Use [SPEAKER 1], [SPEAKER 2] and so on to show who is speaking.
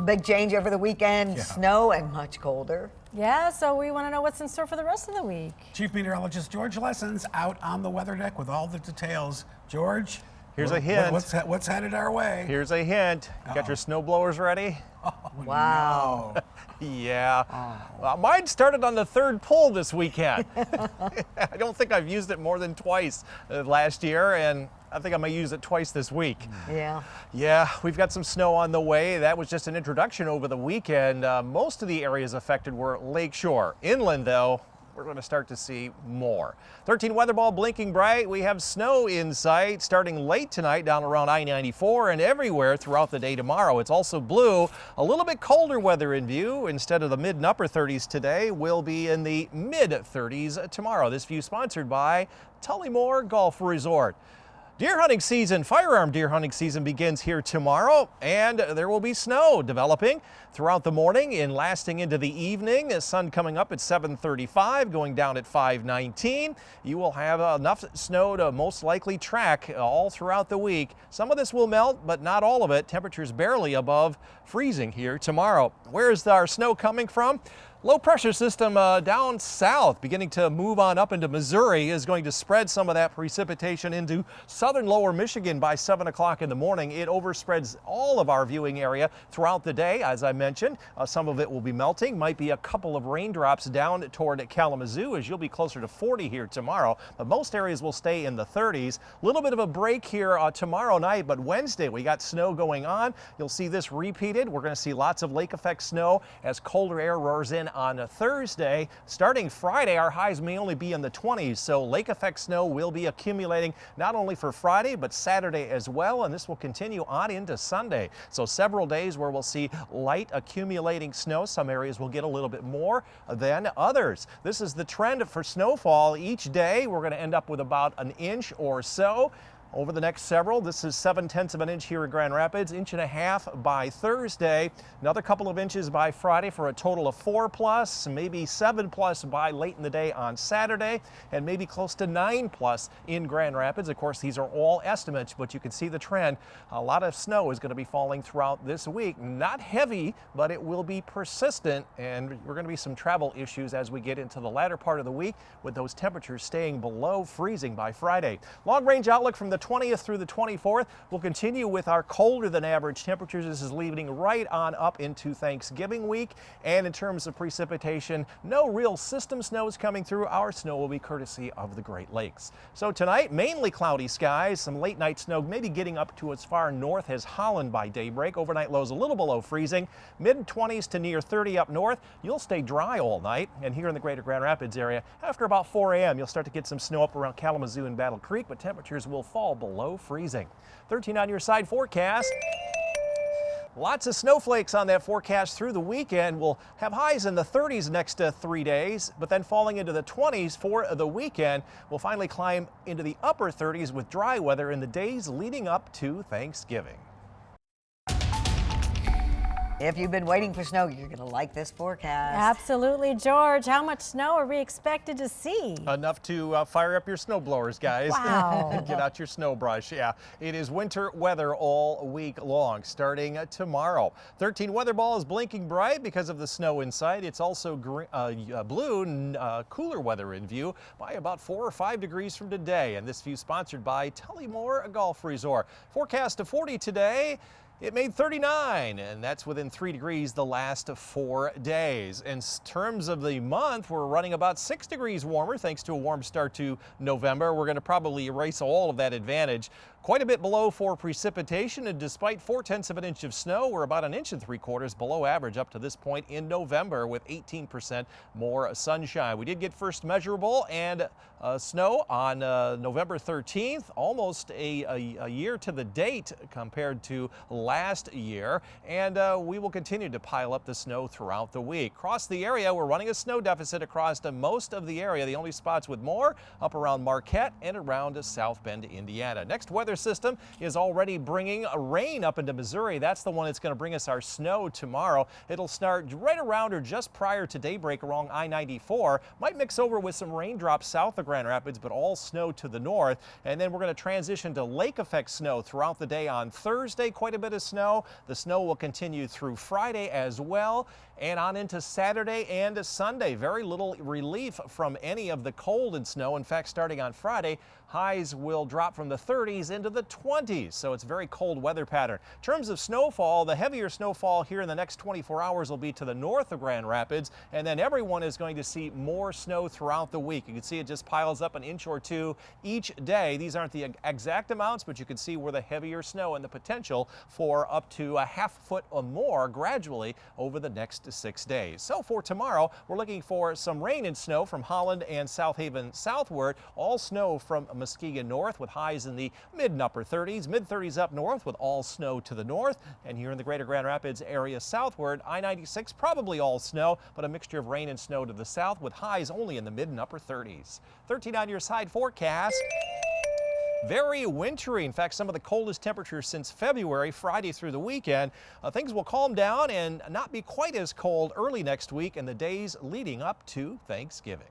[SPEAKER 1] A big change over the weekend, snow and much colder.
[SPEAKER 2] Yeah, so we want to know what's in store for the rest of the week.
[SPEAKER 3] Chief Meteorologist George Lessons out on the weather deck with all the details. George,
[SPEAKER 4] here's a hint.
[SPEAKER 3] What's headed our way?
[SPEAKER 4] Here's a hint. You got your snow blowers ready?
[SPEAKER 3] Oh,
[SPEAKER 1] Wow.
[SPEAKER 3] no.
[SPEAKER 4] Yeah. Mine started on the third pull this weekend. I don't think I've used it more than twice last year, and I think I may use it twice this week.
[SPEAKER 1] Yeah.
[SPEAKER 4] Yeah, we've got some snow on the way. That was just an introduction over the weekend. Most of the areas affected were lakeshore. Inland, though, we're going to start to see more. 13 weather ball blinking bright. We have snow in sight starting late tonight down around I-94 and everywhere throughout the day tomorrow. It's also blue. A little bit colder weather in view. Instead of the mid and upper 30s today, we'll be in the mid 30s tomorrow. This view sponsored by Tullymore Golf Resort. Deer hunting season, firearm deer hunting season begins here tomorrow, and there will be snow developing throughout the morning and lasting into the evening. The sun coming up at 7:35, going down at 5:19. You will have enough snow to most likely track all throughout the week. Some of this will melt, but not all of it. Temperatures barely above freezing here tomorrow. Where is our snow coming from? Low pressure system down south beginning to move on up into Missouri is going to spread some of that precipitation into southern lower Michigan by 7 o'clock in the morning. It overspreads all of our viewing area throughout the day. As I mentioned, some of it will be melting. Might be a couple of raindrops down toward Kalamazoo as you'll be closer to 40 here tomorrow. But most areas will stay in the 30s. A little bit of a break here tomorrow night, but Wednesday we got snow going on. You'll see this repeated. We're going to see lots of lake effect snow as colder air roars in on a Thursday. Starting Friday, our highs may only be in the 20s, so lake effect snow will be accumulating not only for Friday, but Saturday as well, and this will continue on into Sunday. So several days where we'll see light accumulating snow. Some areas will get a little bit more than others. This is the trend for snowfall. Each day, we're going to end up with about an inch or so. Over the next several, this is 7/10 of an inch here in Grand Rapids, 1.5 inches by Thursday, another couple of inches by Friday for a total of 4+, maybe 7+ by late in the day on Saturday, and maybe close to 9+ in Grand Rapids. Of course, these are all estimates, but you can see the trend. A lot of snow is going to be falling throughout this week. Not heavy, but it will be persistent, and we're going to be some travel issues as we get into the latter part of the week with those temperatures staying below freezing by Friday. Long-range outlook from the 20th through the 24th. We'll continue with our colder than average temperatures. This is leading right on up into Thanksgiving week. And in terms of precipitation, no real system snow is coming through. Our snow will be courtesy of the Great Lakes. So tonight, mainly cloudy skies, some late night snow, maybe getting up to as far north as Holland by daybreak. Overnight lows a little below freezing, mid 20s to near 30 up north. You'll stay dry all night. And here in the greater Grand Rapids area, after about 4 a.m., you'll start to get some snow up around Kalamazoo and Battle Creek, but temperatures will fall below freezing. 13 on your side forecast. Lots of snowflakes on that forecast through the weekend. We'll have highs in the 30s next 3 days, but then falling into the 20s for the weekend. We'll finally climb into the upper 30s with dry weather in the days leading up to Thanksgiving.
[SPEAKER 1] If you've been waiting for snow, you're going to like this forecast.
[SPEAKER 2] Absolutely, George. How much snow are we expected to see?
[SPEAKER 4] Enough to fire up your snow blowers, guys.
[SPEAKER 2] Wow.
[SPEAKER 4] Get out your snow brush. Yeah, it is winter weather all week long, starting tomorrow. 13 weather ball is blinking bright because of the snow in sight. It's also blue, cooler weather in view by about 4 or 5 degrees from today. And this view sponsored by Tullymore Golf Resort. Forecast of 40 today. It made 39, and that's within 3 degrees the last 4 days. In terms of the month, we're running about 6 degrees warmer thanks to a warm start to November. We're going to probably erase all of that advantage. Quite a bit below for precipitation, and despite 0.4 of an inch of snow, we're about 1.75 inches below average up to this point in November with 18% more sunshine. We did get first measurable and snow on November 13th, almost a year to the date compared to last year, and we will continue to pile up the snow throughout the week. Across the area, we're running a snow deficit across most of the area. The only spots with more up around Marquette and around South Bend, Indiana. Next weather weather system is already bringing rain up into Missouri. That's the one that's going to bring us our snow tomorrow. It'll start right around or just prior to daybreak along I-94. Might mix over with some raindrops south of Grand Rapids, but all snow to the north. And then we're going to transition to lake effect snow throughout the day on Thursday. Quite a bit of snow. The snow will continue through Friday as well, and on into Saturday and Sunday. Very little relief from any of the cold and snow. In fact, starting on Friday, highs will drop from the 30s into the 20s, so it's a very cold weather pattern. In terms of snowfall, the heavier snowfall here in the next 24 hours will be to the north of Grand Rapids, and then everyone is going to see more snow throughout the week. You can see it just piles up an inch or two each day. These aren't the exact amounts, but you can see where the heavier snow and the potential for up to a half foot or more gradually over the next 6 days. So for tomorrow, we're looking for some rain and snow from Holland and South Haven southward. All snow from Muskegon north with highs in the mid and upper 30s, mid 30s up north with all snow to the north. And here in the greater Grand Rapids area southward, I-96 probably all snow, but a mixture of rain and snow to the south with highs only in the mid and upper 30s. 13 on your side forecast. Very wintry. In fact, some of the coldest temperatures since February, Friday through the weekend. Things will calm down and not be quite as cold early next week and the days leading up to Thanksgiving.